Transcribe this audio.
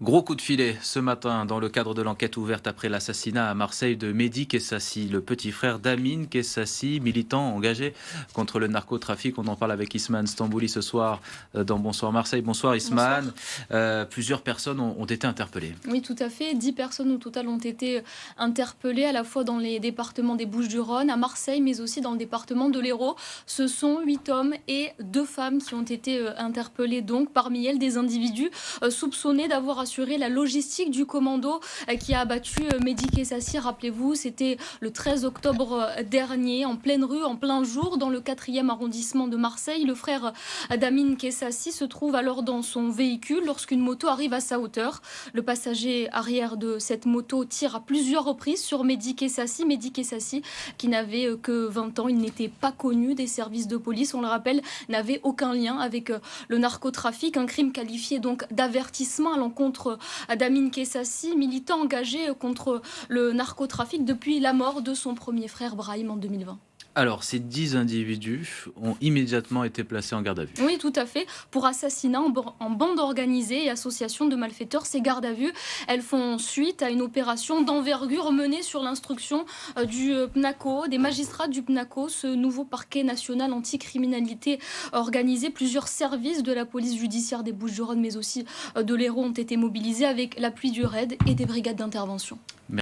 Gros coup de filet ce matin dans le cadre de l'enquête ouverte après l'assassinat à Marseille de Mehdi Kessassi, le petit frère d'Amine Kessassi, militant engagé contre le narcotrafic. On en parle avec Isman Stambouli ce soir dans Bonsoir Marseille. Bonsoir Isman. Bonsoir. Plusieurs personnes ont été interpellées. Oui, tout à fait. 10 personnes au total ont été interpellées, à la fois dans les départements des Bouches-du-Rhône, à Marseille, mais aussi dans le département de l'Hérault. Ce sont 8 hommes et 2 femmes qui ont été interpellés. Donc, parmi elles, des individus soupçonnés d'avoir assuré la logistique du commando qui a abattu Mehdi Kessassi. Rappelez-vous, c'était le 13 octobre dernier, en pleine rue, en plein jour, dans le 4e arrondissement de Marseille. Le frère d'Amine Kessassi se trouve alors dans son véhicule lorsqu'une moto arrive à sa hauteur. Le passager arrière de cette moto tire à plusieurs reprises sur Mehdi Kessassi. Mehdi Kessassi, qui n'avait que 20 ans, il n'était pas connu des services de police, on le rappelle, n'avait aucun lien avec le narcotrafic. Un crime qualifié donc d'avertissement à l'encontre d'Amine Kessassi, militant engagé contre le narcotrafic depuis la mort de son premier frère Brahim en 2020. Alors, ces 10 individus ont immédiatement été placés en garde à vue. Oui, tout à fait. Pour assassinat en bande organisée et association de malfaiteurs, ces gardes à vue, elles font suite à une opération d'envergure menée sur l'instruction du PNACO, des magistrats du PNACO, ce nouveau parquet national anticriminalité organisé. Plusieurs services de la police judiciaire des Bouches-du-Rhône, mais aussi de l'Hérault, ont été mobilisés avec l'appui du RAID et des brigades d'intervention.